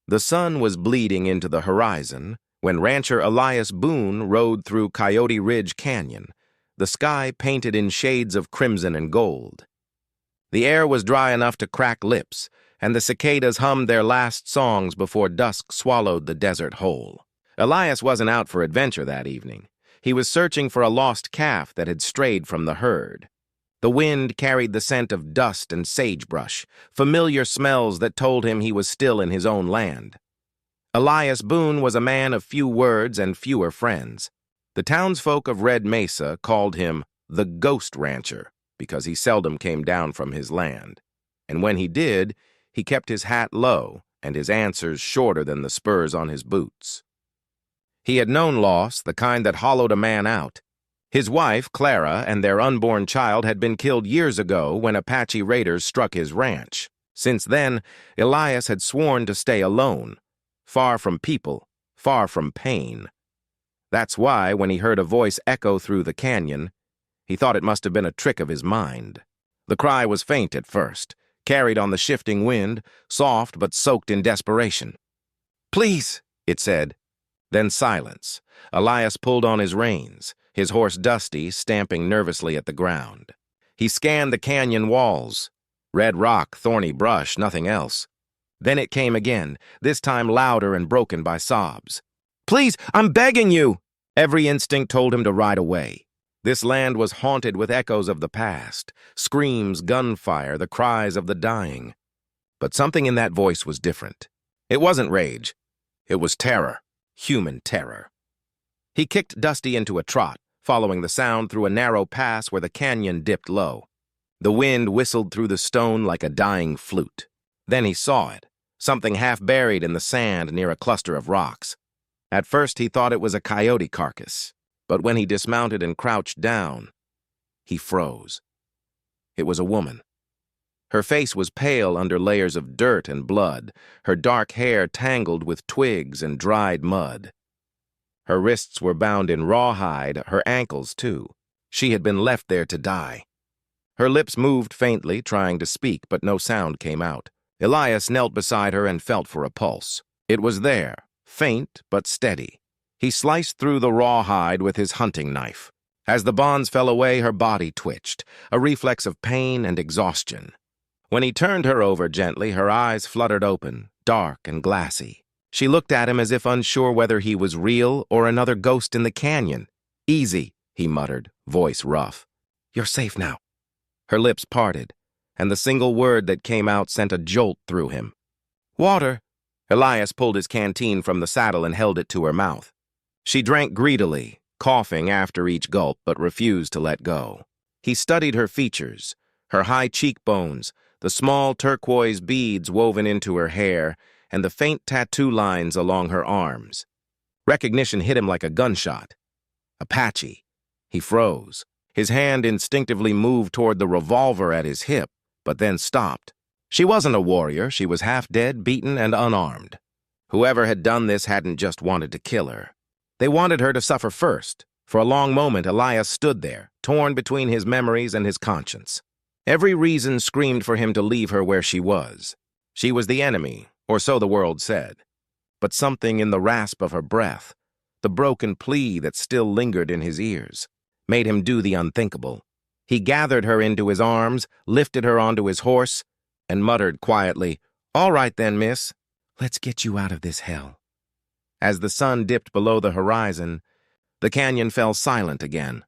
The sun was bleeding into the horizon when rancher Elias Boone rode through Coyote Ridge Canyon, the sky painted in shades of crimson and gold. The air was dry enough to crack lips, and the cicadas hummed their last songs before dusk swallowed the desert whole. Elias wasn't out for adventure that evening. He was searching for a lost calf that had strayed from the herd. The wind carried the scent of dust and sagebrush, familiar smells that told him he was still in his own land. Elias Boone was a man of few words and fewer friends. The townsfolk of Red Mesa called him the Ghost Rancher because he seldom came down from his land. And when he did, he kept his hat low and his answers shorter than the spurs on his boots. He had known loss, the kind that hollowed a man out. His wife, Clara, and their unborn child had been killed years ago when Apache raiders struck his ranch. Since then, Elias had sworn to stay alone, far from people, far from pain. That's why, when he heard a voice echo through the canyon, he thought it must have been a trick of his mind. The cry was faint at first, carried on the shifting wind, soft but soaked in desperation. "Please," it said. Then silence. Elias pulled on his reins, his horse Dusty stamping nervously at the ground. He scanned the canyon walls. Red rock, thorny brush, nothing else. Then it came again, this time louder and broken by sobs. "Please, I'm begging you!" Every instinct told him to ride away. This land was haunted with echoes of the past, screams, gunfire, the cries of the dying. But something in that voice was different. It wasn't rage. It was terror, human terror. He kicked Dusty into a trot, following the sound through a narrow pass where the canyon dipped low. The wind whistled through the stone like a dying flute. Then he saw it, something half buried in the sand near a cluster of rocks. At first he thought it was a coyote carcass, but when he dismounted and crouched down, he froze. It was a woman. Her face was pale under layers of dirt and blood, her dark hair tangled with twigs and dried mud. Her wrists were bound in rawhide, her ankles too. She had been left there to die. Her lips moved faintly, trying to speak, but no sound came out. Elias knelt beside her and felt for a pulse. It was there, faint but steady. He sliced through the rawhide with his hunting knife. As the bonds fell away, her body twitched, a reflex of pain and exhaustion. When he turned her over gently, her eyes fluttered open, dark and glassy. She looked at him as if unsure whether he was real or another ghost in the canyon. "Easy," he muttered, voice rough. "You're safe now." Her lips parted, and the single word that came out sent a jolt through him. "Water." Elias pulled his canteen from the saddle and held it to her mouth. She drank greedily, coughing after each gulp, but refused to let go. He studied her features, her high cheekbones, the small turquoise beads woven into her hair, and the faint tattoo lines along her arms. Recognition hit him like a gunshot. Apache. He froze. His hand instinctively moved toward the revolver at his hip, but then stopped. She wasn't a warrior. She was half dead, beaten, and unarmed. Whoever had done this hadn't just wanted to kill her. They wanted her to suffer first. For a long moment, Elias stood there, torn between his memories and his conscience. Every reason screamed for him to leave her where she was. She was the enemy, or so the world said. But something in the rasp of her breath, the broken plea that still lingered in his ears, made him do the unthinkable. He gathered her into his arms, lifted her onto his horse, and muttered quietly, "All right then, miss. Let's get you out of this hell." As the sun dipped below the horizon, the canyon fell silent again,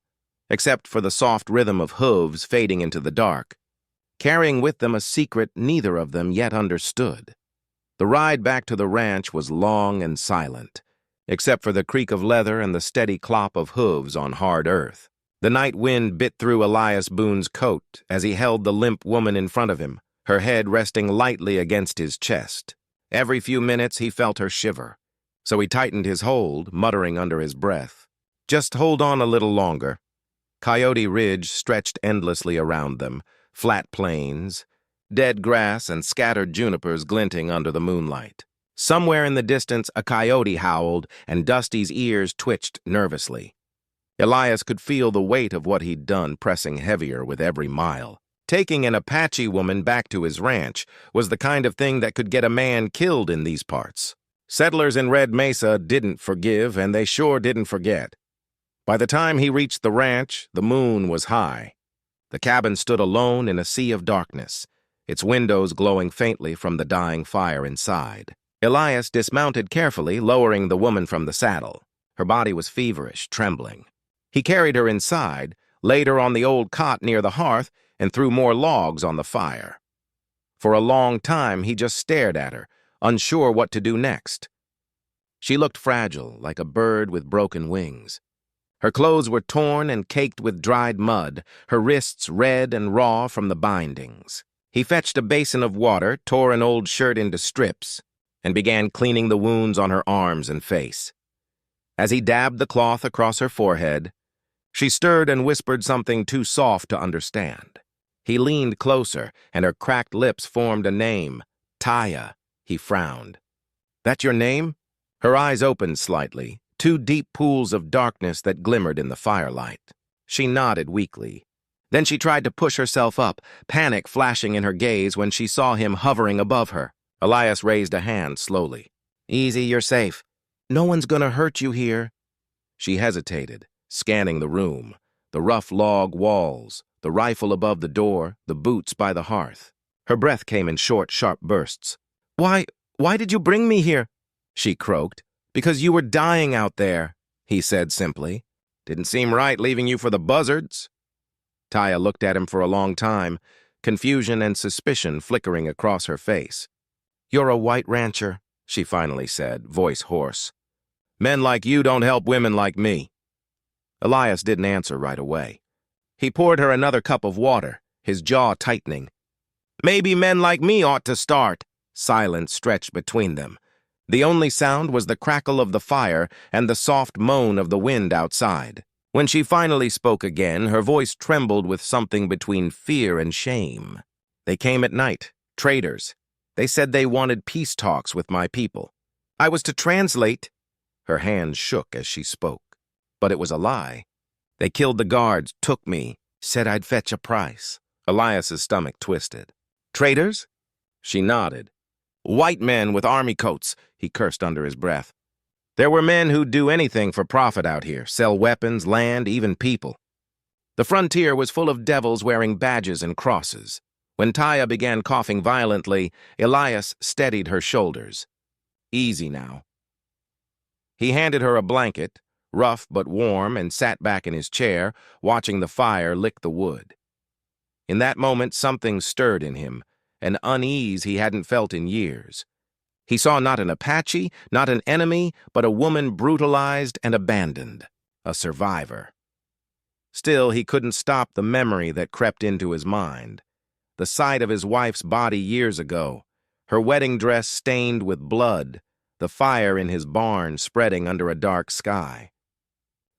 except for the soft rhythm of hooves fading into the dark, carrying with them a secret neither of them yet understood. The ride back to the ranch was long and silent, except for the creak of leather and the steady clop of hooves on hard earth. The night wind bit through Elias Boone's coat as he held the limp woman in front of him, her head resting lightly against his chest. Every few minutes he felt her shiver, so he tightened his hold, muttering under his breath, "Just hold on a little longer." Coyote Ridge stretched endlessly around them, flat plains, dead grass and scattered junipers glinting under the moonlight. Somewhere in the distance, a coyote howled, and Dusty's ears twitched nervously. Elias could feel the weight of what he'd done pressing heavier with every mile. Taking an Apache woman back to his ranch was the kind of thing that could get a man killed in these parts. Settlers in Red Mesa didn't forgive, and they sure didn't forget. By the time he reached the ranch, the moon was high. The cabin stood alone in a sea of darkness, its windows glowing faintly from the dying fire inside. Elias dismounted carefully, lowering the woman from the saddle. Her body was feverish, trembling. He carried her inside, laid her on the old cot near the hearth, and threw more logs on the fire. For a long time, he just stared at her, unsure what to do next. She looked fragile, like a bird with broken wings. Her clothes were torn and caked with dried mud, her wrists red and raw from the bindings. He fetched a basin of water, tore an old shirt into strips, and began cleaning the wounds on her arms and face. As he dabbed the cloth across her forehead, she stirred and whispered something too soft to understand. He leaned closer, and her cracked lips formed a name. Taya. He frowned. "That your name?" Her eyes opened slightly, two deep pools of darkness that glimmered in the firelight. She nodded weakly. Then she tried to push herself up, panic flashing in her gaze when she saw him hovering above her. Elias raised a hand slowly. "Easy, you're safe. No one's gonna hurt you here." She hesitated, scanning the room, the rough log walls, the rifle above the door, the boots by the hearth. Her breath came in short, sharp bursts. Why did you bring me here?" she croaked. "Because you were dying out there," he said simply. "Didn't seem right leaving you for the buzzards." Taya looked at him for a long time, confusion and suspicion flickering across her face. "You're a white rancher," she finally said, voice hoarse. "Men like you don't help women like me." Elias didn't answer right away. He poured her another cup of water, his jaw tightening. "Maybe men like me ought to start." Silence stretched between them. The only sound was the crackle of the fire and the soft moan of the wind outside. When she finally spoke again, her voice trembled with something between fear and shame. "They came at night, traders. They said they wanted peace talks with my people. I was to translate." Her hands shook as she spoke. But it was a lie. "They killed the guards, took me, said I'd fetch a price." Elias's stomach twisted. "Traders?" She nodded. "White men with army coats," he cursed under his breath. "There were men who'd do anything for profit out here, sell weapons, land, even people. The frontier was full of devils wearing badges and crosses." When Taya began coughing violently, Elias steadied her shoulders. "Easy now." He handed her a blanket, rough but warm, and sat back in his chair, watching the fire lick the wood. In that moment, something stirred in him, an unease he hadn't felt in years. He saw not an Apache, not an enemy, but a woman brutalized and abandoned, a survivor. Still, he couldn't stop the memory that crept into his mind. The sight of his wife's body years ago, her wedding dress stained with blood, the fire in his barn spreading under a dark sky.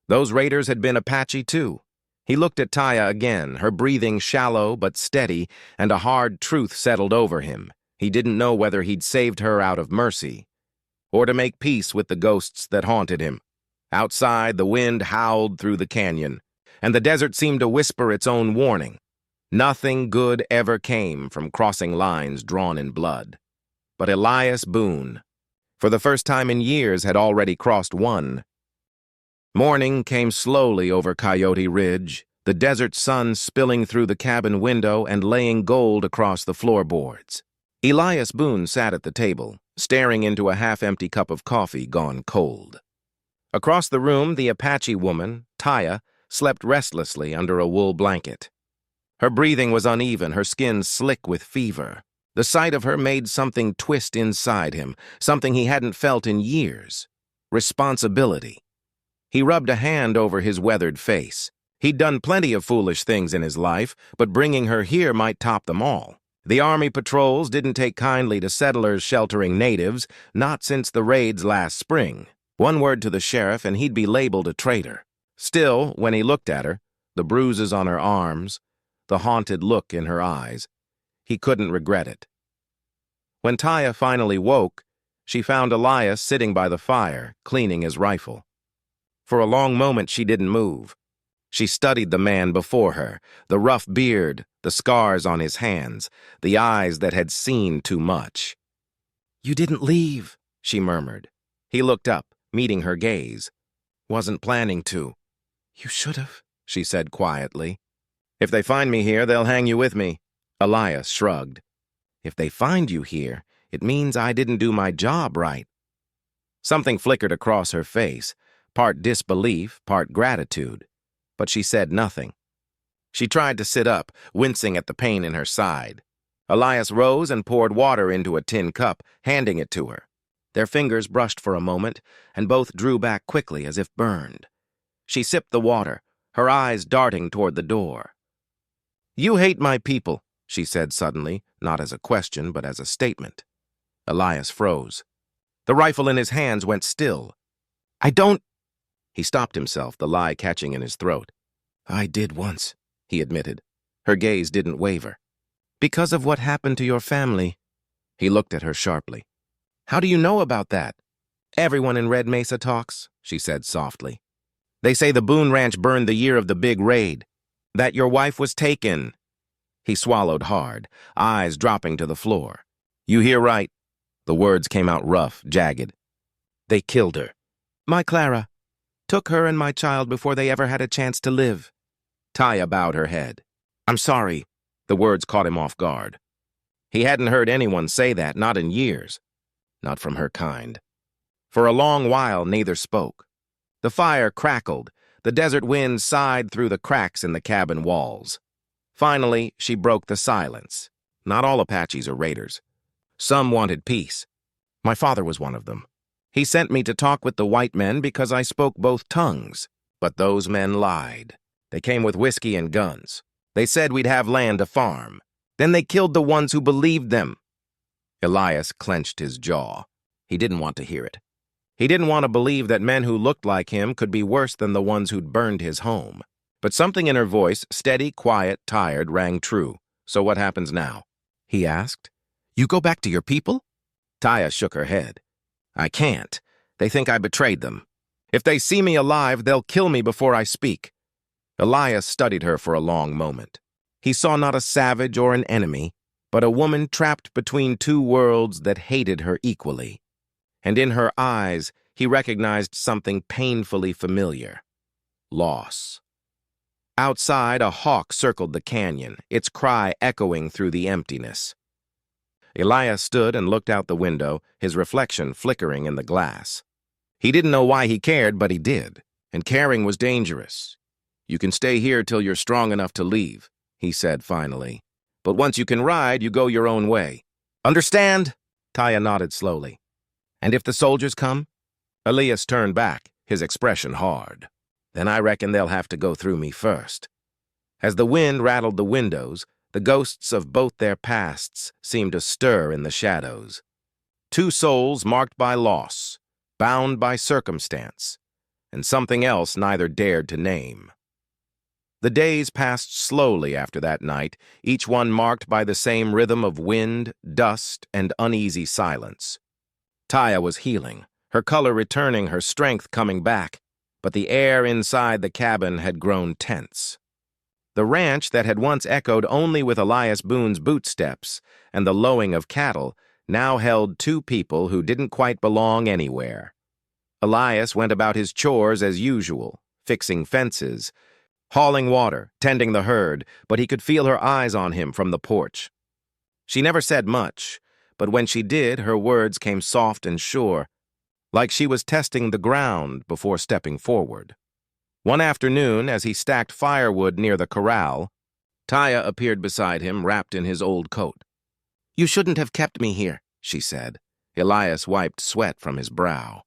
Those raiders had been Apache too. He looked at Taya again, her breathing shallow but steady, and a hard truth settled over him. He didn't know whether he'd saved her out of mercy, or to make peace with the ghosts that haunted him. Outside, the wind howled through the canyon, and the desert seemed to whisper its own warning. Nothing good ever came from crossing lines drawn in blood. But Elias Boone, for the first time in years, had already crossed one. Morning came slowly over Coyote Ridge, the desert sun spilling through the cabin window and laying gold across the floorboards. Elias Boone sat at the table, staring into a half-empty cup of coffee gone cold. Across the room, the Apache woman, Taya, slept restlessly under a wool blanket. Her breathing was uneven, her skin slick with fever. The sight of her made something twist inside him, something he hadn't felt in years. Responsibility. He rubbed a hand over his weathered face. He'd done plenty of foolish things in his life, but bringing her here might top them all. The army patrols didn't take kindly to settlers sheltering natives, not since the raids last spring. One word to the sheriff and he'd be labeled a traitor. Still, when he looked at her, the bruises on her arms, the haunted look in her eyes, he couldn't regret it. When Taya finally woke, she found Elias sitting by the fire, cleaning his rifle. For a long moment she didn't move. She studied the man before her, the rough beard, the scars on his hands, the eyes that had seen too much. "You didn't leave," she murmured. He looked up, meeting her gaze. "Wasn't planning to." "You should have," she said quietly. "If they find me here, they'll hang you with me." Elias shrugged. "If they find you here, it means I didn't do my job right." Something flickered across her face, part disbelief, part gratitude, but she said nothing. She tried to sit up, wincing at the pain in her side. Elias rose and poured water into a tin cup, handing it to her. Their fingers brushed for a moment, and both drew back quickly as if burned. She sipped the water, her eyes darting toward the door. "You hate my people," she said suddenly, not as a question but as a statement. Elias froze. The rifle in his hands went still. "I don't—" He stopped himself, the lie catching in his throat. "I did once," he admitted. Her gaze didn't waver. "Because of what happened to your family." He looked at her sharply. "How do you know about that?" "Everyone in Red Mesa talks," she said softly. "They say the Boone Ranch burned the year of the big raid. That your wife was taken." He swallowed hard, eyes dropping to the floor. "You hear right." The words came out rough, jagged. "They killed her. My Clara. Took her and my child before they ever had a chance to live." Taya bowed her head. "I'm sorry." The words caught him off guard. He hadn't heard anyone say that, not in years. Not from her kind. For a long while, neither spoke. The fire crackled. The desert wind sighed through the cracks in the cabin walls. Finally, she broke the silence. Not all Apaches are raiders. Some wanted peace. My father was one of them. He sent me to talk with the white men because I spoke both tongues. But those men lied. They came with whiskey and guns. They said we'd have land to farm. Then they killed the ones who believed them." Elias clenched his jaw. He didn't want to hear it. He didn't want to believe that men who looked like him could be worse than the ones who'd burned his home. But something in her voice, steady, quiet, tired, rang true. "So what happens now?" he asked. "You go back to your people?" Taya shook her head. "I can't. They think I betrayed them. If they see me alive, they'll kill me before I speak." Elias studied her for a long moment. He saw not a savage or an enemy, but a woman trapped between two worlds that hated her equally. And in her eyes, he recognized something painfully familiar. Loss. Outside, a hawk circled the canyon, its cry echoing through the emptiness. Elias stood and looked out the window, his reflection flickering in the glass. He didn't know why he cared, but he did. And caring was dangerous. "You can stay here till you're strong enough to leave," he said finally. "But once you can ride, you go your own way. Understand?" Taya nodded slowly. "And if the soldiers come?" Elias turned back, his expression hard. "Then I reckon they'll have to go through me first." As the wind rattled the windows, the ghosts of both their pasts seemed to stir in the shadows. Two souls marked by loss, bound by circumstance, and something else neither dared to name. The days passed slowly after that night, each one marked by the same rhythm of wind, dust, and uneasy silence. Taya was healing, her color returning, her strength coming back, but the air inside the cabin had grown tense. The ranch that had once echoed only with Elias Boone's bootsteps and the lowing of cattle now held two people who didn't quite belong anywhere. Elias went about his chores as usual, fixing fences, hauling water, tending the herd, but he could feel her eyes on him from the porch. She never said much, but when she did, her words came soft and sure, like she was testing the ground before stepping forward. One afternoon, as he stacked firewood near the corral, Taya appeared beside him, wrapped in his old coat. "You shouldn't have kept me here," she said. Elias wiped sweat from his brow.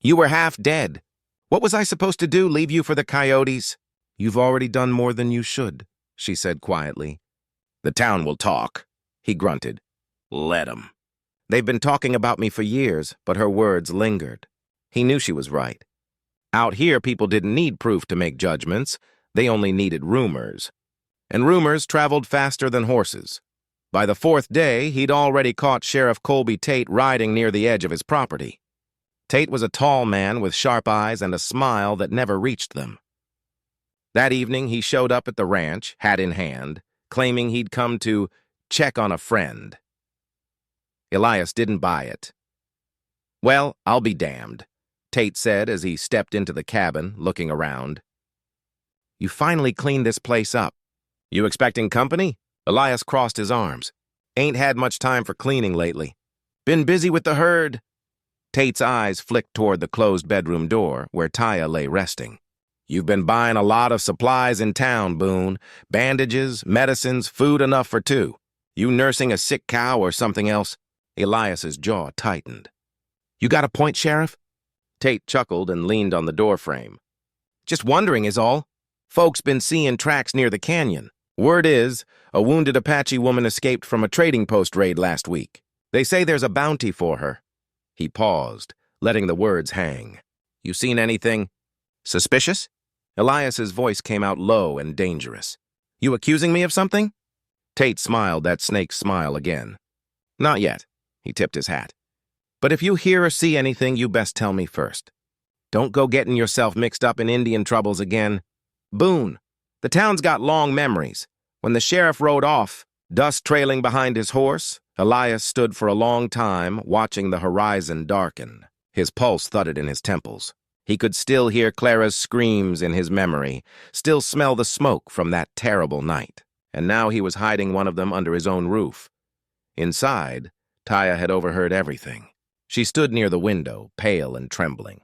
"You were half dead. What was I supposed to do, leave you for the coyotes?" "You've already done more than you should," she said quietly. "The town will talk," he grunted. "Let 'em." "They've been talking about me for years," but her words lingered. He knew she was right. Out here, people didn't need proof to make judgments. They only needed rumors. And rumors traveled faster than horses. By the fourth day, he'd already caught Sheriff Colby Tate riding near the edge of his property. Tate was a tall man with sharp eyes and a smile that never reached them. That evening, he showed up at the ranch, hat in hand, claiming he'd come to check on a friend. Elias didn't buy it. "Well, I'll be damned," Tate said as he stepped into the cabin, looking around. "You finally cleaned this place up. You expecting company?" Elias crossed his arms. "Ain't had much time for cleaning lately. Been busy with the herd." Tate's eyes flicked toward the closed bedroom door, where Taya lay resting. "You've been buying a lot of supplies in town, Boone. Bandages, medicines, food enough for two. You nursing a sick cow or something else?" Elias's jaw tightened. "You got a point, Sheriff?" Tate chuckled and leaned on the doorframe. "Just wondering is all. Folks been seeing tracks near the canyon. Word is, a wounded Apache woman escaped from a trading post raid last week. They say there's a bounty for her." He paused, letting the words hang. "You seen anything suspicious?" Elias's voice came out low and dangerous. "You accusing me of something?" Tate smiled that snake smile again. "Not yet." He tipped his hat. "But if you hear or see anything, you best tell me first. Don't go getting yourself mixed up in Indian troubles again. Boone, the town's got long memories. When the sheriff rode off, dust trailing behind his horse, Elias stood for a long time, watching the horizon darken. His pulse thudded in his temples. He could still hear Clara's screams in his memory, still smell the smoke from that terrible night. And now he was hiding one of them under his own roof. Inside, Taya had overheard everything. She stood near the window, pale and trembling.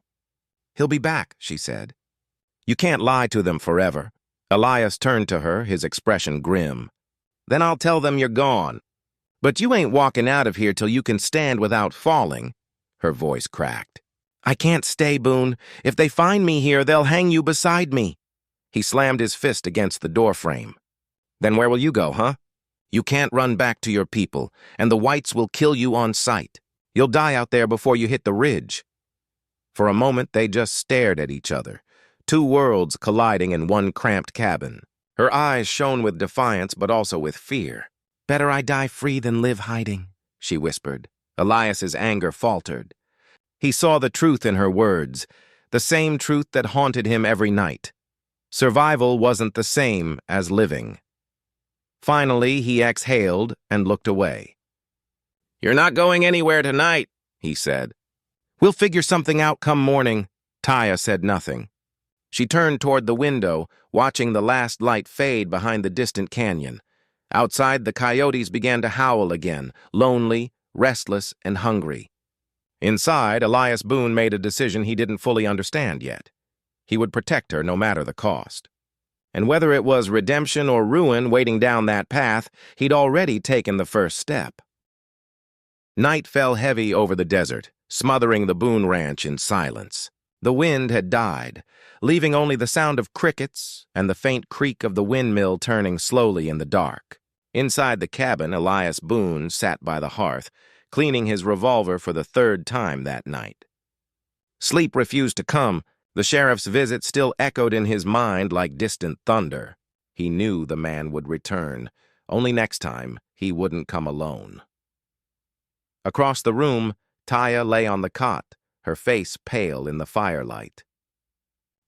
"He'll be back," she said. "You can't lie to them forever." Elias turned to her, his expression grim. "Then I'll tell them you're gone. But you ain't walking out of here till you can stand without falling." Her voice cracked. "I can't stay, Boone. If they find me here, they'll hang you beside me." He slammed his fist against the doorframe. "Then where will you go, huh? You can't run back to your people, and the whites will kill you on sight. You'll die out there before you hit the ridge." For a moment, they just stared at each other, two worlds colliding in one cramped cabin. Her eyes shone with defiance, but also with fear. "Better I die free than live hiding," she whispered. Elias's anger faltered. He saw the truth in her words, the same truth that haunted him every night. Survival wasn't the same as living. Finally, he exhaled and looked away. "You're not going anywhere tonight," he said. "We'll figure something out come morning." Taya said nothing. She turned toward the window, watching the last light fade behind the distant canyon. Outside, the coyotes began to howl again, lonely, restless, and hungry. Inside, Elias Boone made a decision he didn't fully understand yet. He would protect her no matter the cost. And whether it was redemption or ruin waiting down that path, he'd already taken the first step. Night fell heavy over the desert, smothering the Boone Ranch in silence. The wind had died, leaving only the sound of crickets and the faint creak of the windmill turning slowly in the dark. Inside the cabin, Elias Boone sat by the hearth, cleaning his revolver for the third time that night. Sleep refused to come. The sheriff's visit still echoed in his mind like distant thunder. He knew the man would return, only next time he wouldn't come alone. Across the room, Taya lay on the cot, her face pale in the firelight.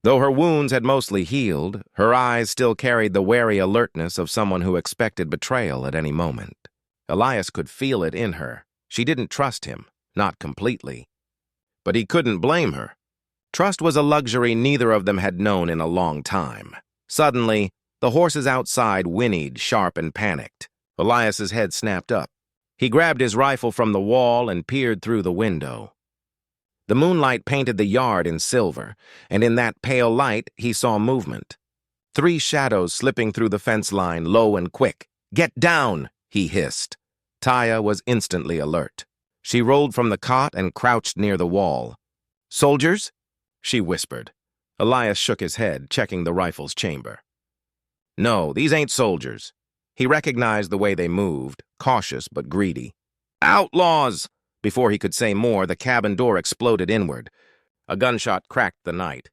Though her wounds had mostly healed, her eyes still carried the wary alertness of someone who expected betrayal at any moment. Elias could feel it in her. She didn't trust him, not completely. But he couldn't blame her. Trust was a luxury neither of them had known in a long time. Suddenly, the horses outside whinnied, sharp and panicked. Elias's head snapped up. He grabbed his rifle from the wall and peered through the window. The moonlight painted the yard in silver, and in that pale light he saw movement. 3 shadows slipping through the fence line, low and quick. "Get down!" he hissed. Taya was instantly alert. She rolled from the cot and crouched near the wall. "Soldiers?" she whispered. Elias shook his head, checking the rifle's chamber. "No, these ain't soldiers." He recognized the way they moved, cautious but greedy. "Outlaws!" Before he could say more, the cabin door exploded inward. A gunshot cracked the night.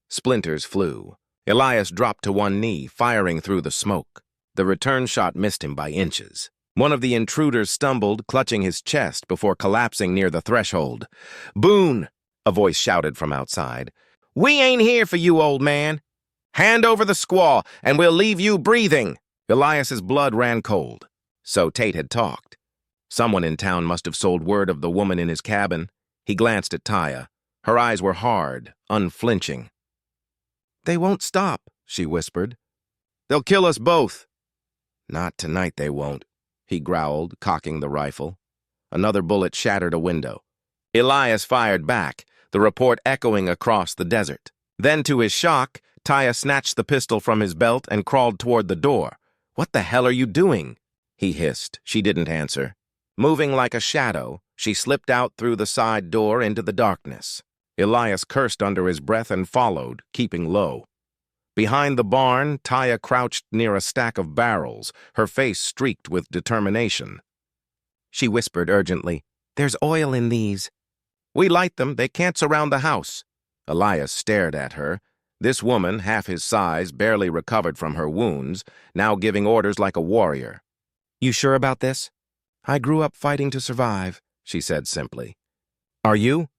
Splinters flew. Elias dropped to one knee, firing through the smoke. The return shot missed him by inches. One of the intruders stumbled, clutching his chest before collapsing near the threshold. "Boone!" a voice shouted from outside. "We ain't here for you, old man. Hand over the squaw, and we'll leave you breathing." Elias's blood ran cold. So Tate had talked. Someone in town must have sold word of the woman in his cabin. He glanced at Taya. Her eyes were hard, unflinching. "They won't stop," she whispered. "They'll kill us both." "Not tonight they won't," he growled, cocking the rifle. Another bullet shattered a window. Elias fired back, the report echoing across the desert. Then, to his shock, Taya snatched the pistol from his belt and crawled toward the door. "What the hell are you doing?" he hissed. She didn't answer. Moving like a shadow, she slipped out through the side door into the darkness. Elias cursed under his breath and followed, keeping low. Behind the barn, Taya crouched near a stack of barrels, her face streaked with determination. She whispered urgently, "There's oil in these." "We light them. They can't surround the house." Elias stared at her. This woman, half his size, barely recovered from her wounds, now giving orders like a warrior. "You sure about this?" "I grew up fighting to survive," she said simply. "Are you?"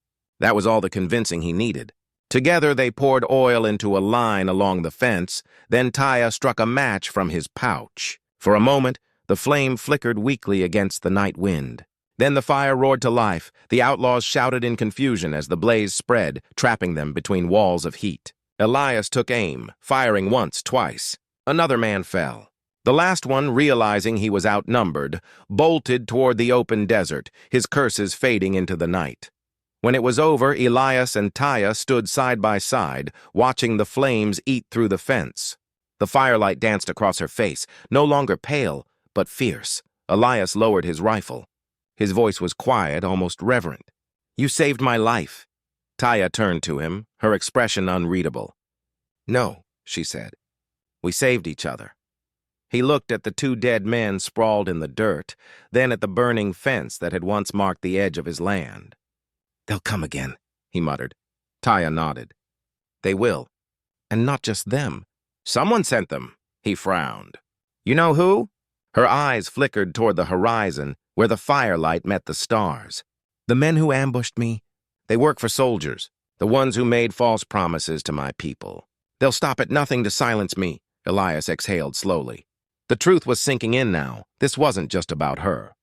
That was all the convincing he needed. Together they poured oil into a line along the fence, then Taya struck a match from his pouch. For a moment, the flame flickered weakly against the night wind. Then the fire roared to life. The outlaws shouted in confusion as the blaze spread, trapping them between walls of heat. Elias took aim, firing once, twice. Another man fell. The last one, realizing he was outnumbered, bolted toward the open desert, his curses fading into the night. When it was over, Elias and Taya stood side by side, watching the flames eat through the fence. The firelight danced across her face, no longer pale, but fierce. Elias lowered his rifle. His voice was quiet, almost reverent. "You saved my life." Taya turned to him, her expression unreadable. "No," she said. "We saved each other." He looked at the two dead men sprawled in the dirt, then at the burning fence that had once marked the edge of his land. "They'll come again," he muttered. Taya nodded. "They will. And not just them. Someone sent them," he frowned. "You know who?" Her eyes flickered toward the horizon, where the firelight met the stars. "The men who ambushed me. They work for soldiers, the ones who made false promises to my people. They'll stop at nothing to silence me," Elias exhaled slowly. The truth was sinking in now. This wasn't just about her.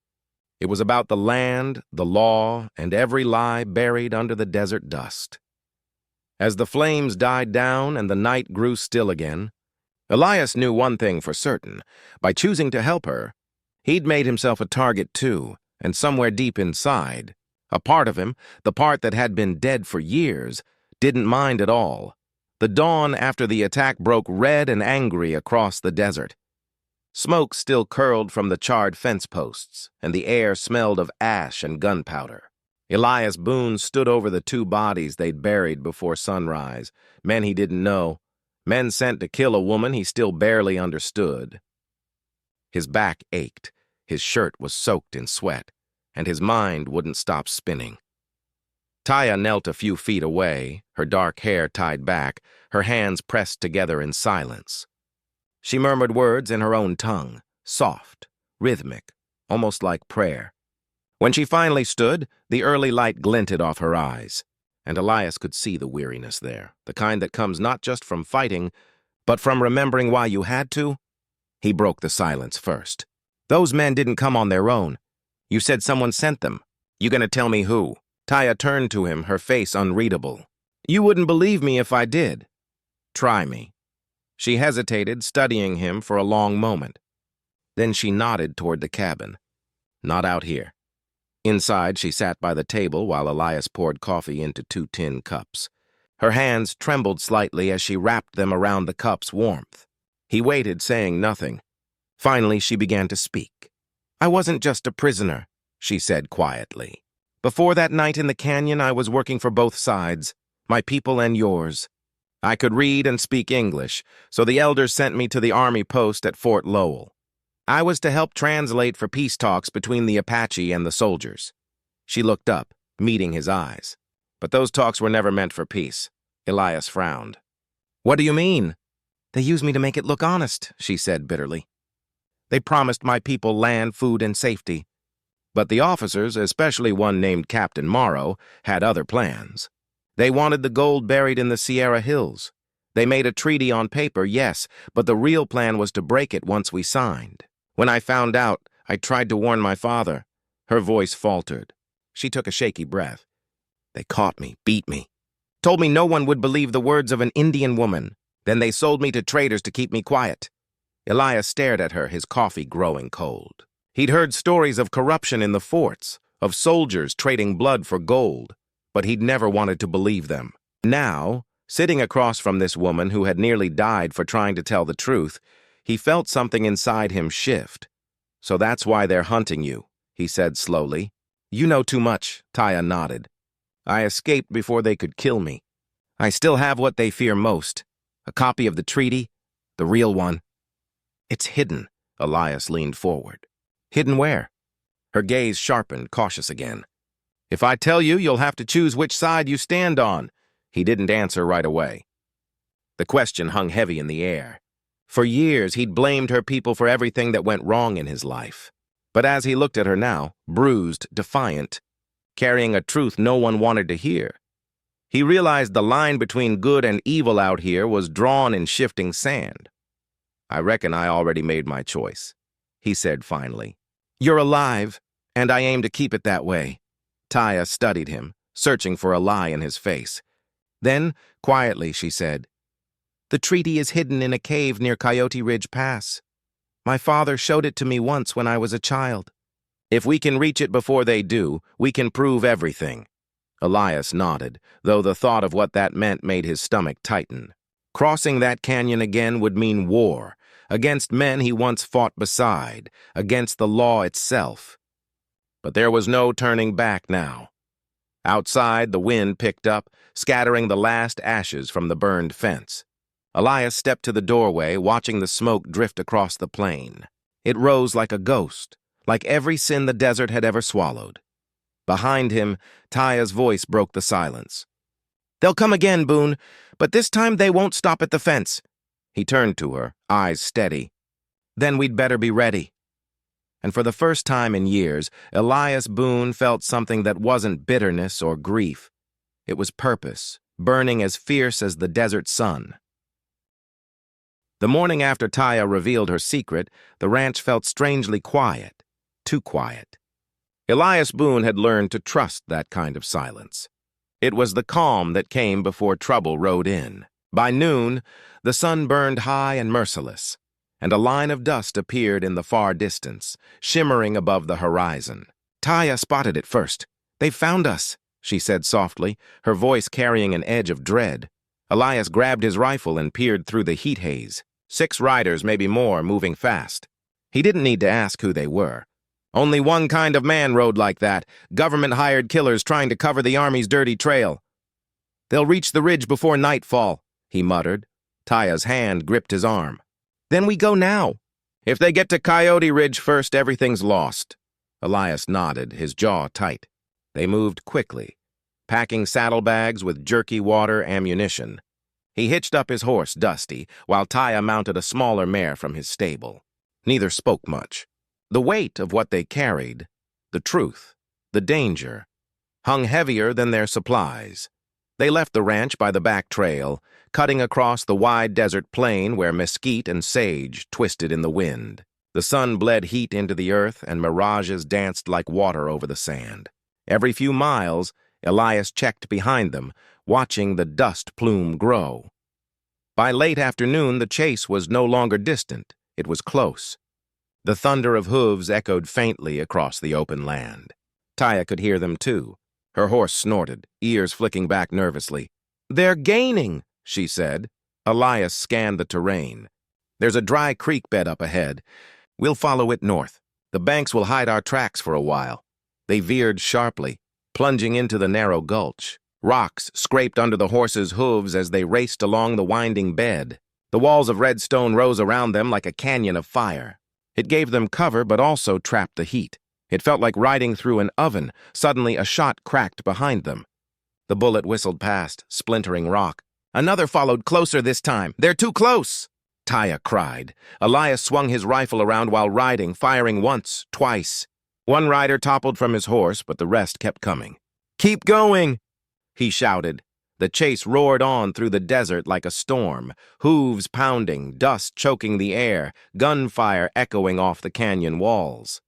It was about the land, the law, and every lie buried under the desert dust. As the flames died down and the night grew still again, Elias knew one thing for certain. By choosing to help her, he'd made himself a target too, and somewhere deep inside, a part of him, the part that had been dead for years, didn't mind at all. The dawn after the attack broke red and angry across the desert. Smoke still curled from the charred fence posts, and the air smelled of ash and gunpowder. Elias Boone stood over the two bodies they'd buried before sunrise, men he didn't know, men sent to kill a woman he still barely understood. His back ached, his shirt was soaked in sweat, and his mind wouldn't stop spinning. Taya knelt a few feet away, her dark hair tied back, her hands pressed together in silence. She murmured words in her own tongue, soft, rhythmic, almost like prayer. When she finally stood, the early light glinted off her eyes, and Elias could see the weariness there, the kind that comes not just from fighting, but from remembering why you had to. He broke the silence first. "Those men didn't come on their own. You said someone sent them. You gonna tell me who?" Taya turned to him, her face unreadable. "You wouldn't believe me if I did." "Try me." She hesitated, studying him for a long moment. Then she nodded toward the cabin. "Not out here." Inside, she sat by the table while Elias poured coffee into 2 tin cups. Her hands trembled slightly as she wrapped them around the cups' warmth. He waited, saying nothing. Finally, she began to speak. "I wasn't just a prisoner," she said quietly. "Before that night in the canyon, I was working for both sides, my people and yours. I could read and speak English, so the elders sent me to the army post at Fort Lowell. I was to help translate for peace talks between the Apache and the soldiers." She looked up, meeting his eyes. "But those talks were never meant for peace." Elias frowned. "What do you mean?" "They used me to make it look honest," she said bitterly. "They promised my people land, food, and safety. But the officers, especially one named Captain Morrow, had other plans. They wanted the gold buried in the Sierra Hills. They made a treaty on paper, yes, but the real plan was to break it once we signed. When I found out, I tried to warn my father." Her voice faltered. She took a shaky breath. "They caught me, beat me. Told me no one would believe the words of an Indian woman. Then they sold me to traders to keep me quiet." Elias stared at her, his coffee growing cold. He'd heard stories of corruption in the forts, of soldiers trading blood for gold, but he'd never wanted to believe them. Now, sitting across from this woman who had nearly died for trying to tell the truth, he felt something inside him shift. "So that's why they're hunting you," he said slowly. "You know too much," Taya nodded. "I escaped before they could kill me. I still have what they fear most, a copy of the treaty, the real one." "It's hidden," Elias leaned forward. "Hidden where?" Her gaze sharpened, cautious again. "If I tell you, you'll have to choose which side you stand on." He didn't answer right away. The question hung heavy in the air. For years, he'd blamed her people for everything that went wrong in his life. But as he looked at her now, bruised, defiant, carrying a truth no one wanted to hear, he realized the line between good and evil out here was drawn in shifting sand. "I reckon I already made my choice," he said finally. "You're alive, and I aim to keep it that way." Taya studied him, searching for a lie in his face. Then, quietly, she said, "The treaty is hidden in a cave near Coyote Ridge Pass. My father showed it to me once when I was a child. If we can reach it before they do, we can prove everything." Elias nodded, though the thought of what that meant made his stomach tighten. Crossing that canyon again would mean war, against men he once fought beside, against the law itself. But there was no turning back now. Outside, the wind picked up, scattering the last ashes from the burned fence. Elias stepped to the doorway, watching the smoke drift across the plain. It rose like a ghost, like every sin the desert had ever swallowed. Behind him, Taya's voice broke the silence. "They'll come again, Boone, but this time they won't stop at the fence." He turned to her, eyes steady. "Then we'd better be ready." And for the first time in years, Elias Boone felt something that wasn't bitterness or grief. It was purpose, burning as fierce as the desert sun. The morning after Taya revealed her secret, the ranch felt strangely quiet, too quiet. Elias Boone had learned to trust that kind of silence. It was the calm that came before trouble rode in. By noon, the sun burned high and merciless, and a line of dust appeared in the far distance, shimmering above the horizon. Taya spotted it first. "They found us," she said softly, her voice carrying an edge of dread. Elias grabbed his rifle and peered through the heat haze. 6 riders, maybe more, moving fast. He didn't need to ask who they were. Only one kind of man rode like that, government-hired killers trying to cover the army's dirty trail. "They'll reach the ridge before nightfall," he muttered. Taya's hand gripped his arm. "Then we go now." "If they get to Coyote Ridge first, everything's lost." Elias nodded, his jaw tight. They moved quickly, packing saddlebags with jerky water ammunition. He hitched up his horse, Dusty, while Taya mounted a smaller mare from his stable. Neither spoke much. The weight of what they carried, the truth, the danger, hung heavier than their supplies. They left the ranch by the back trail, cutting across the wide desert plain where mesquite and sage twisted in the wind. The sun bled heat into the earth, and mirages danced like water over the sand. Every few miles, Elias checked behind them, watching the dust plume grow. By late afternoon, the chase was no longer distant. It was close. The thunder of hooves echoed faintly across the open land. Taya could hear them, too. Her horse snorted, ears flicking back nervously. "They're gaining," she said. Elias scanned the terrain. "There's a dry creek bed up ahead. We'll follow it north. The banks will hide our tracks for a while." They veered sharply, plunging into the narrow gulch. Rocks scraped under the horses' hooves as they raced along the winding bed. The walls of red stone rose around them like a canyon of fire. It gave them cover but also trapped the heat. It felt like riding through an oven. Suddenly, a shot cracked behind them. The bullet whistled past, splintering rock. Another followed closer this time. "They're too close!" Taya cried. Elias swung his rifle around while riding, firing once, twice. One rider toppled from his horse, but the rest kept coming. "Keep going!" he shouted. The chase roared on through the desert like a storm, hooves pounding, dust choking the air, gunfire echoing off the canyon walls.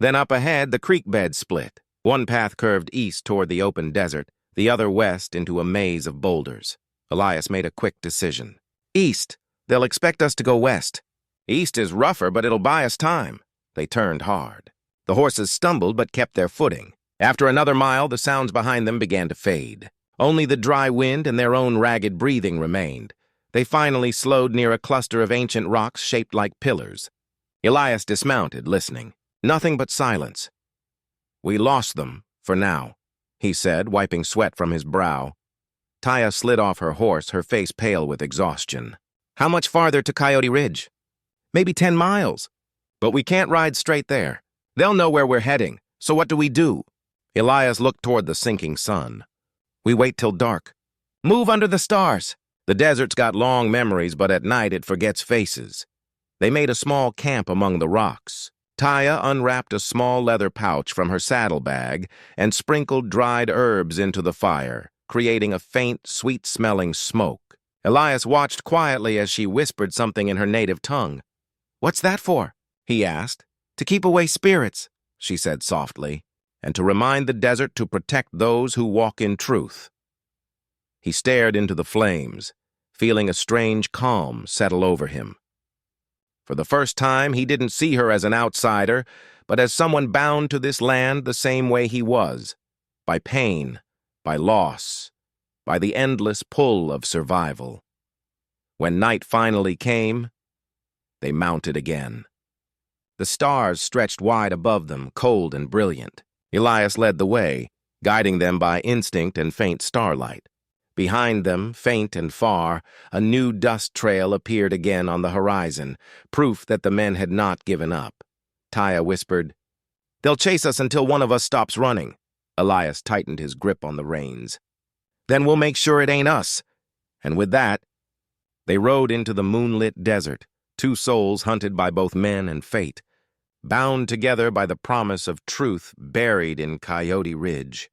Then up ahead, the creek bed split. One path curved east toward the open desert, the other west into a maze of boulders. Elias made a quick decision. East. They'll expect us to go west. East is rougher, but it'll buy us time. They turned hard. The horses stumbled but kept their footing. After another mile, the sounds behind them began to fade. Only the dry wind and their own ragged breathing remained. They finally slowed near a cluster of ancient rocks shaped like pillars. Elias dismounted, listening. Nothing but silence. We lost them, for now, he said, wiping sweat from his brow. Taya slid off her horse, her face pale with exhaustion. How much farther to Coyote Ridge? Maybe 10 miles. But we can't ride straight there. They'll know where we're heading, so what do we do? Elias looked toward the sinking sun. We wait till dark. Move under the stars. The desert's got long memories, but at night it forgets faces. They made a small camp among the rocks. Taya unwrapped a small leather pouch from her saddlebag and sprinkled dried herbs into the fire, creating a faint, sweet-smelling smoke. Elias watched quietly as she whispered something in her native tongue. What's that for? He asked. To keep away spirits, she said softly, and to remind the desert to protect those who walk in truth. He stared into the flames, feeling a strange calm settle over him. For the first time, he didn't see her as an outsider, but as someone bound to this land the same way he was, by pain, by loss, by the endless pull of survival. When night finally came, they mounted again. The stars stretched wide above them, cold and brilliant. Elias led the way, guiding them by instinct and faint starlight. Behind them, faint and far, a new dust trail appeared again on the horizon, proof that the men had not given up. Taya whispered, They'll chase us until one of us stops running. Elias tightened his grip on the reins. Then we'll make sure it ain't us. And with that, they rode into the moonlit desert, two souls hunted by both men and fate, bound together by the promise of truth buried in Coyote Ridge.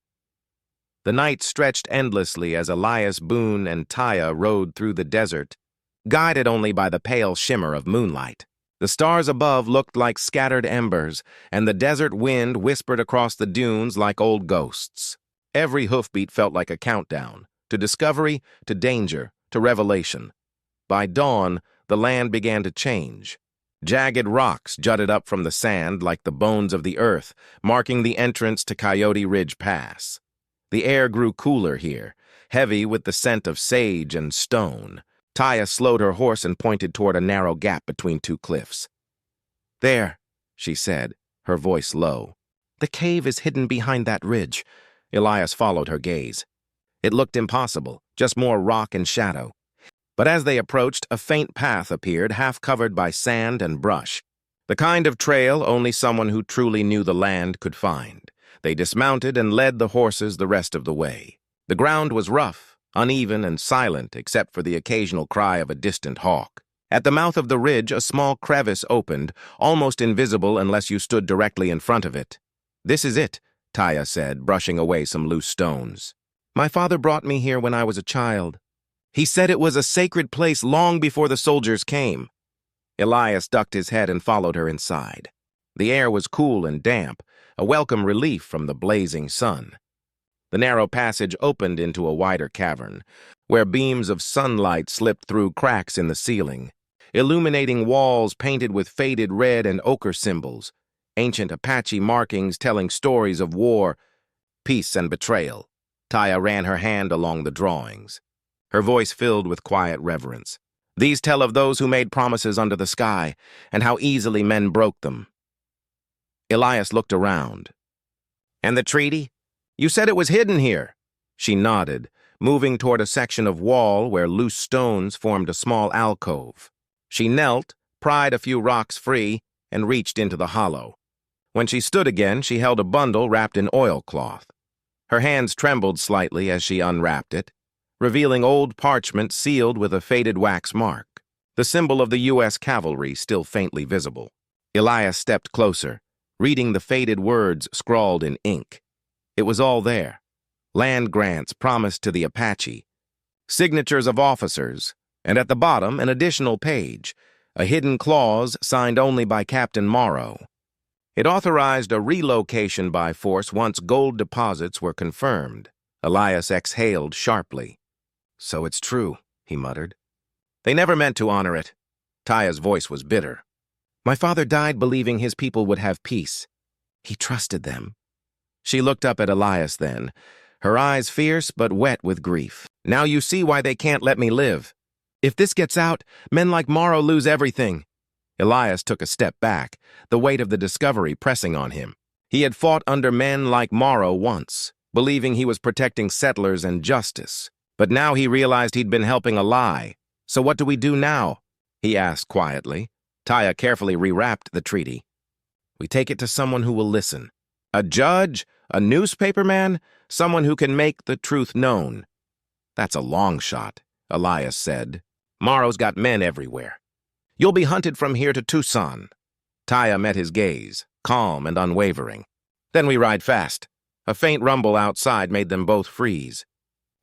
The night stretched endlessly as Elias Boone and Taya rode through the desert, guided only by the pale shimmer of moonlight. The stars above looked like scattered embers, and the desert wind whispered across the dunes like old ghosts. Every hoofbeat felt like a countdown, to discovery, to danger, to revelation. By dawn, the land began to change. Jagged rocks jutted up from the sand like the bones of the earth, marking the entrance to Coyote Ridge Pass. The air grew cooler here, heavy with the scent of sage and stone. Taya slowed her horse and pointed toward a narrow gap between two cliffs. There, she said, her voice low. The cave is hidden behind that ridge. Elias followed her gaze. It looked impossible, just more rock and shadow. But as they approached, a faint path appeared, half covered by sand and brush. The kind of trail only someone who truly knew the land could find. They dismounted and led the horses the rest of the way. The ground was rough, uneven and silent except for the occasional cry of a distant hawk. At the mouth of the ridge, a small crevice opened, almost invisible unless you stood directly in front of it. This is it, Taya said, brushing away some loose stones. My father brought me here when I was a child. He said it was a sacred place long before the soldiers came. Elias ducked his head and followed her inside. The air was cool and damp, a welcome relief from the blazing sun. The narrow passage opened into a wider cavern, where beams of sunlight slipped through cracks in the ceiling, illuminating walls painted with faded red and ochre symbols, ancient Apache markings telling stories of war, peace, and betrayal. Taya ran her hand along the drawings, her voice filled with quiet reverence. These tell of those who made promises under the sky, and how easily men broke them. Elias looked around. And the treaty? You said it was hidden here. She nodded, moving toward a section of wall where loose stones formed a small alcove. She knelt, pried a few rocks free, and reached into the hollow. When she stood again, she held a bundle wrapped in oilcloth. Her hands trembled slightly as she unwrapped it, revealing old parchment sealed with a faded wax mark, the symbol of the U.S. cavalry still faintly visible. Elias stepped closer, reading the faded words scrawled in ink. It was all there. land grants promised to the Apache, signatures of officers, and at the bottom an additional page, a hidden clause signed only by Captain Morrow. It authorized a relocation by force once gold deposits were confirmed. Elias exhaled sharply. "So it's true," he muttered. "They never meant to honor it." Taya's voice was bitter. "My father died believing his people would have peace. He trusted them." She looked up at Elias then, her eyes fierce but wet with grief. "Now you see why they can't let me live. If this gets out, men like Morrow lose everything." Elias took a step back, the weight of the discovery pressing on him. He had fought under men like Morrow once, believing he was protecting settlers and justice. But now he realized he'd been helping a lie. "So what do we do now?" he asked quietly. Taya carefully rewrapped the treaty. "We take it to someone who will listen. A judge, a newspaperman, someone who can make the truth known." "That's a long shot," Elias said. "Morrow's got men everywhere. You'll be hunted from here to Tucson." Taya met his gaze, calm and unwavering. "Then we ride fast." A faint rumble outside made them both freeze.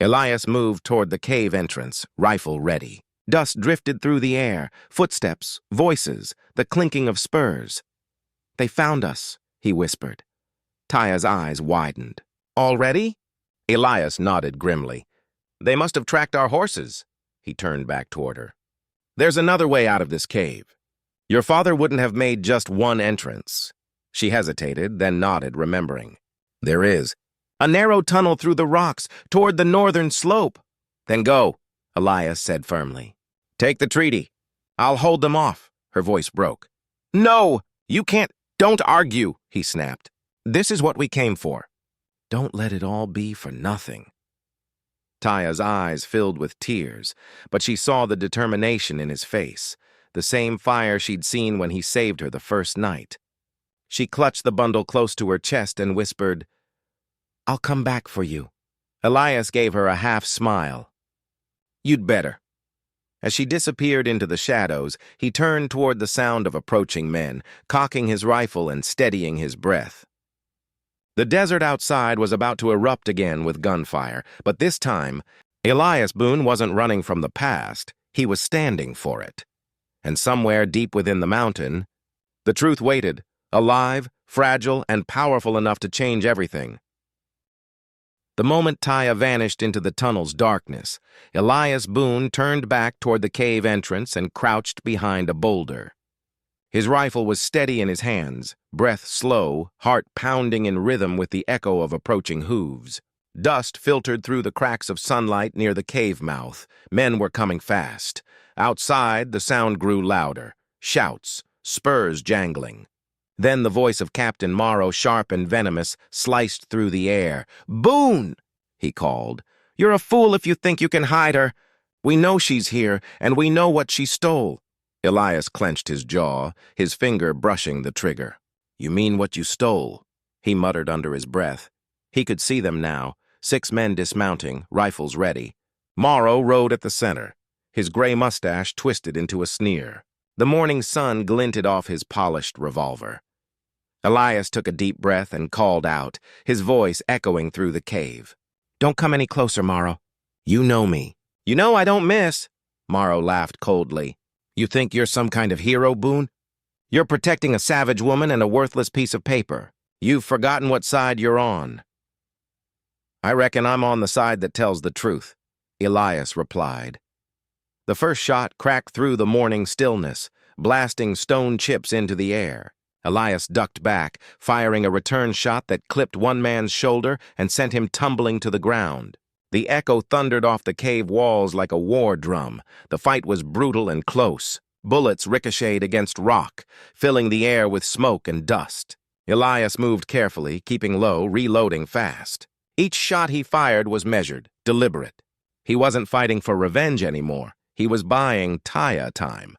Elias moved toward the cave entrance, rifle ready. Dust drifted through the air, footsteps, voices, the clinking of spurs. "They found us," he whispered. Taya's eyes widened. "Already?" Elias nodded grimly. "They must have tracked our horses." He turned back toward her. "There's another way out of this cave. Your father wouldn't have made just one entrance." She hesitated, then nodded, remembering. "There is. A narrow tunnel through the rocks, toward the northern slope." "Then go," Elias said firmly. "Take the treaty. I'll hold them off." Her voice broke. "No, you can't. Don't argue," he snapped. "This is what we came for." "Don't let it all be for nothing." Taya's eyes filled with tears, but she saw the determination in his face, the same fire she'd seen when he saved her the first night. She clutched the bundle close to her chest and whispered, "I'll come back for you." Elias gave her a half smile. "You'd better." As she disappeared into the shadows, he turned toward the sound of approaching men, cocking his rifle and steadying his breath. The desert outside was about to erupt again with gunfire, but this time, Elias Boone wasn't running from the past, he was standing for it. And somewhere deep within the mountain, the truth waited, alive, fragile, and powerful enough to change everything. The moment Taya vanished into the tunnel's darkness, Elias Boone turned back toward the cave entrance and crouched behind a boulder. His rifle was steady in his hands, breath slow, heart pounding in rhythm with the echo of approaching hooves. Dust filtered through the cracks of sunlight near the cave mouth. Men were coming fast. Outside, the sound grew louder. Shouts, spurs jangling. Then the voice of Captain Morrow, sharp and venomous, sliced through the air. "Boone!" he called. "You're a fool if you think you can hide her. We know she's here, and we know what she stole." Elias clenched his jaw, his finger brushing the trigger. "You mean what you stole?" he muttered under his breath. He could see them now, 6 men dismounting, rifles ready. Morrow rode at the center, his gray mustache twisted into a sneer. The morning sun glinted off his polished revolver. Elias took a deep breath and called out, his voice echoing through the cave. "Don't come any closer, Morrow. You know me." "You know I don't miss." Morrow laughed coldly. "You think you're some kind of hero, Boone? You're protecting a savage woman and a worthless piece of paper. You've forgotten what side you're on." "I reckon I'm on the side that tells the truth," Elias replied. The first shot cracked through the morning stillness, blasting stone chips into the air. Elias ducked back, firing a return shot that clipped one man's shoulder and sent him tumbling to the ground. The echo thundered off the cave walls like a war drum. The fight was brutal and close. Bullets ricocheted against rock, filling the air with smoke and dust. Elias moved carefully, keeping low, reloading fast. Each shot he fired was measured, deliberate. He wasn't fighting for revenge anymore. He was buying Taya time.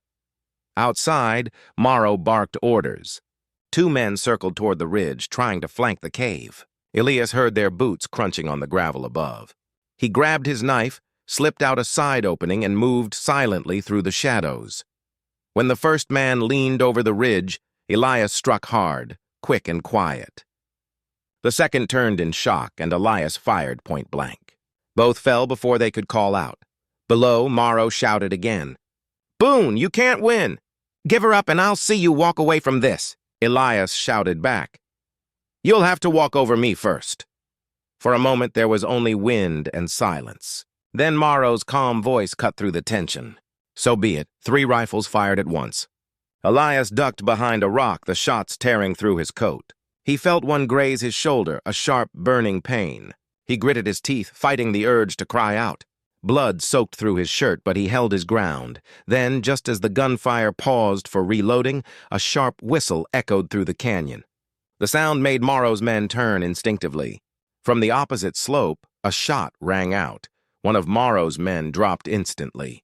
Outside, Morrow barked orders. 2 men circled toward the ridge, trying to flank the cave. Elias heard their boots crunching on the gravel above. He grabbed his knife, slipped out a side opening, and moved silently through the shadows. When the first man leaned over the ridge, Elias struck hard, quick and quiet. The second turned in shock, and Elias fired point blank. Both fell before they could call out. Below, Morrow shouted again. "Boone, you can't win! Give her up and I'll see you walk away from this!" Elias shouted back. "You'll have to walk over me first." For a moment there was only wind and silence. Then Morrow's calm voice cut through the tension. "So be it." 3 rifles fired at once. Elias ducked behind a rock, the shots tearing through his coat. He felt one graze his shoulder, a sharp, burning pain. He gritted his teeth, fighting the urge to cry out. Blood soaked through his shirt, but he held his ground. Then, just as the gunfire paused for reloading, a sharp whistle echoed through the canyon. The sound made Morrow's men turn instinctively. From the opposite slope, a shot rang out. One of Morrow's men dropped instantly.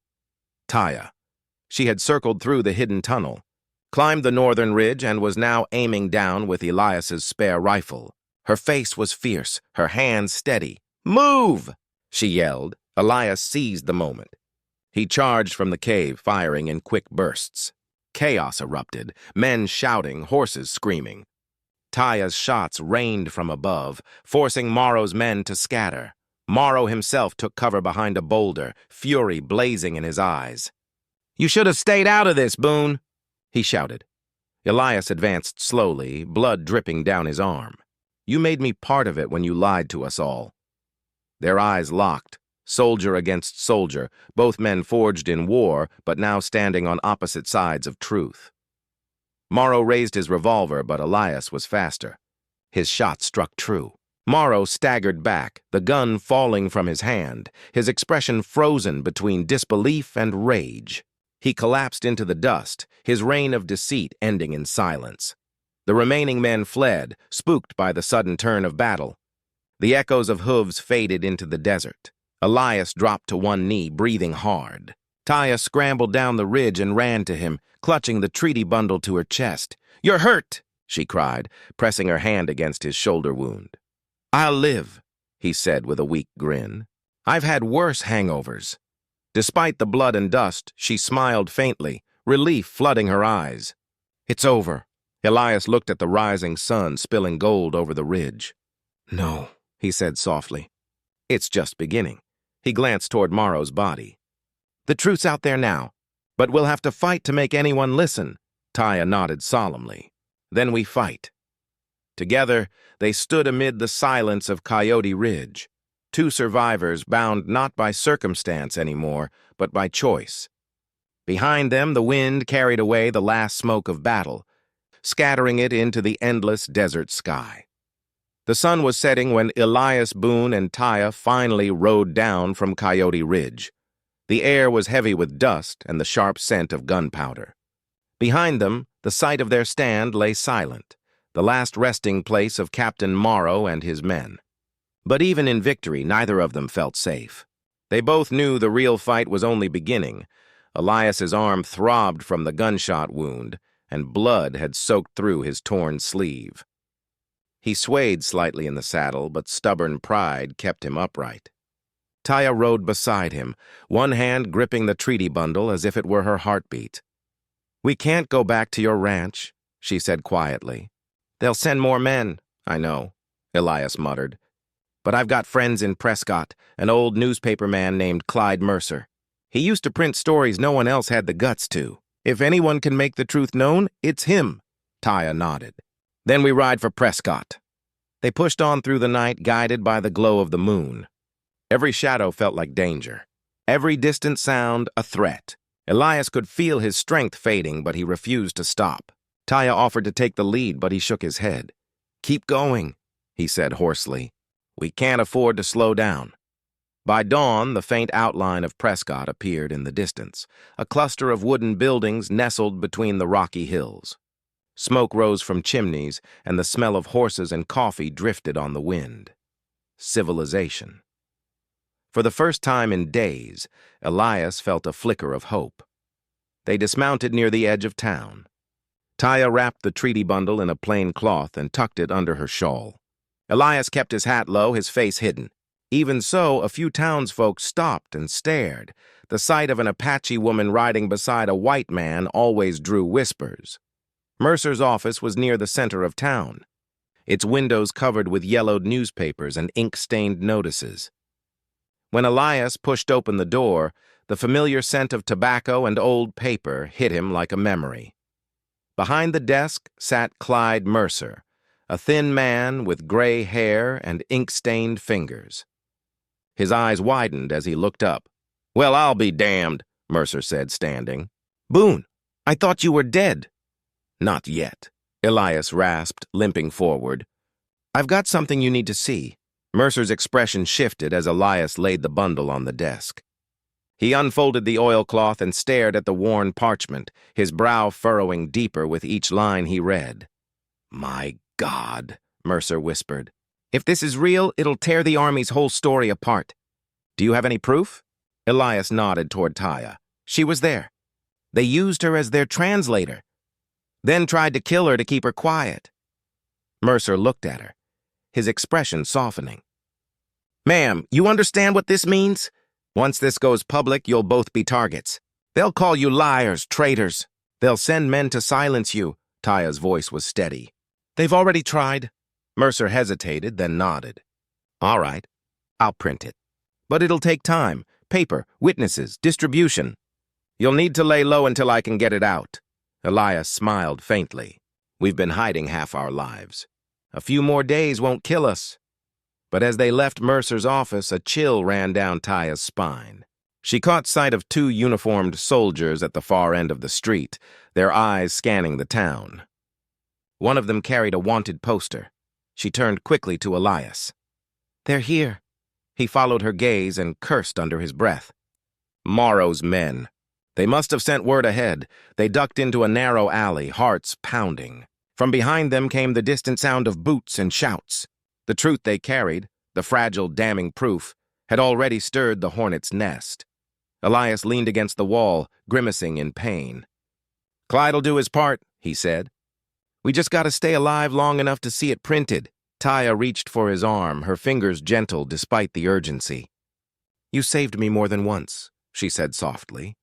Taya. She had circled through the hidden tunnel, climbed the northern ridge, and was now aiming down with Elias's spare rifle. Her face was fierce, her hands steady. "Move!" she yelled. Elias seized the moment. He charged from the cave, firing in quick bursts. Chaos erupted, men shouting, horses screaming. Taya's shots rained from above, forcing Morrow's men to scatter. Morrow himself took cover behind a boulder, fury blazing in his eyes. "You should have stayed out of this, Boone," he shouted. Elias advanced slowly, blood dripping down his arm. "You made me part of it when you lied to us all." Their eyes locked. Soldier against soldier, both men forged in war, but now standing on opposite sides of truth. Morrow raised his revolver, but Elias was faster. His shot struck true. Morrow staggered back, the gun falling from his hand, his expression frozen between disbelief and rage. He collapsed into the dust, his reign of deceit ending in silence. The remaining men fled, spooked by the sudden turn of battle. The echoes of hooves faded into the desert. Elias dropped to one knee, breathing hard. Taya scrambled down the ridge and ran to him, clutching the treaty bundle to her chest. "You're hurt," she cried, pressing her hand against his shoulder wound. "I'll live," he said with a weak grin. "I've had worse hangovers." Despite the blood and dust, she smiled faintly, relief flooding her eyes. "It's over." Elias looked at the rising sun spilling gold over the ridge. "No," he said softly. "It's just beginning." He glanced toward Morrow's body. "The truth's out there now, but we'll have to fight to make anyone listen." Taya nodded solemnly. "Then we fight." Together, they stood amid the silence of Coyote Ridge, 2 survivors bound not by circumstance anymore, but by choice. Behind them, the wind carried away the last smoke of battle, scattering it into the endless desert sky. The sun was setting when Elias, Boone, and Taya finally rode down from Coyote Ridge. The air was heavy with dust and the sharp scent of gunpowder. Behind them, the site of their stand lay silent, the last resting place of Captain Morrow and his men. But even in victory, neither of them felt safe. They both knew the real fight was only beginning. Elias's arm throbbed from the gunshot wound, and blood had soaked through his torn sleeve. He swayed slightly in the saddle, but stubborn pride kept him upright. Taya rode beside him, one hand gripping the treaty bundle as if it were her heartbeat. "We can't go back to your ranch," she said quietly. "They'll send more men." "I know," Elias muttered. "But I've got friends in Prescott, an old newspaper man named Clyde Mercer. He used to print stories no one else had the guts to. If anyone can make the truth known, it's him." Taya nodded. "Then we ride for Prescott." They pushed on through the night, guided by the glow of the moon. Every shadow felt like danger. Every distant sound, a threat. Elias could feel his strength fading, but he refused to stop. Taya offered to take the lead, but he shook his head. "Keep going," he said hoarsely. "We can't afford to slow down." By dawn, the faint outline of Prescott appeared in the distance, a cluster of wooden buildings nestled between the rocky hills. Smoke rose from chimneys, and the smell of horses and coffee drifted on the wind. Civilization. For the first time in days, Elias felt a flicker of hope. They dismounted near the edge of town. Taya wrapped the treaty bundle in a plain cloth and tucked it under her shawl. Elias kept his hat low, his face hidden. Even so, a few townsfolk stopped and stared. The sight of an Apache woman riding beside a white man always drew whispers. Mercer's office was near the center of town. its windows covered with yellowed newspapers and ink-stained notices. When Elias pushed open the door, the familiar scent of tobacco and old paper hit him like a memory. Behind the desk sat Clyde Mercer, a thin man with gray hair and ink-stained fingers. His eyes widened as he looked up. "Well, I'll be damned," Mercer said, standing. "Boone, I thought you were dead." "Not yet," Elias rasped, limping forward. "I've got something you need to see." Mercer's expression shifted as Elias laid the bundle on the desk. He unfolded the oilcloth and stared at the worn parchment, his brow furrowing deeper with each line he read. "My God," Mercer whispered. "If this is real, it'll tear the Army's whole story apart. Do you have any proof?" Elias nodded toward Taya. "She was there. They used her as their translator, then tried to kill her to keep her quiet." Mercer looked at her, his expression softening. "Ma'am, you understand what this means? Once this goes public, you'll both be targets. They'll call you liars, traitors. They'll send men to silence you." Taya's voice was steady. "They've already tried." Mercer hesitated, then nodded. "All right, I'll print it. But it'll take time. Paper, witnesses, distribution. You'll need to lay low until I can get it out." Elias smiled faintly. "We've been hiding half our lives. A few more days won't kill us." But as they left Mercer's office, a chill ran down Taya's spine. She caught sight of two uniformed soldiers at the far end of the street, their eyes scanning the town. One of them carried a wanted poster. She turned quickly to Elias. "They're here." He followed her gaze and cursed under his breath. Morrow's men. They must have sent word ahead. They ducked into a narrow alley, hearts pounding. From behind them came the distant sound of boots and shouts. The truth they carried, the fragile, damning proof, had already stirred the hornet's nest. Elias leaned against the wall, grimacing in pain. "Clyde'll do his part," he said. "We just gotta stay alive long enough to see it printed." Taya reached for his arm, her fingers gentle despite the urgency. "You saved me more than once," she said softly.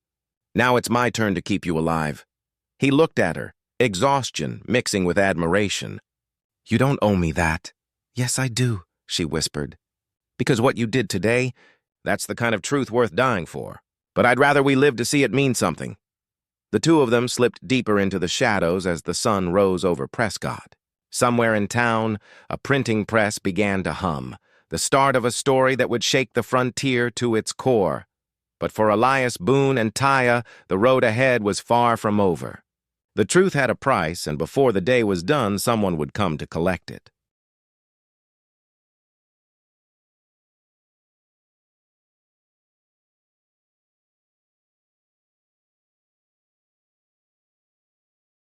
"Now it's my turn to keep you alive." He looked at her, exhaustion mixing with admiration. "You don't owe me that." "Yes, I do," she whispered. "Because what you did today, that's the kind of truth worth dying for. But I'd rather we live to see it mean something." The two of them slipped deeper into the shadows as the sun rose over Prescott. Somewhere in town, a printing press began to hum, the start of a story that would shake the frontier to its core. But for Elias Boone and Taya, the road ahead was far from over. The truth had a price, and before the day was done, someone would come to collect it.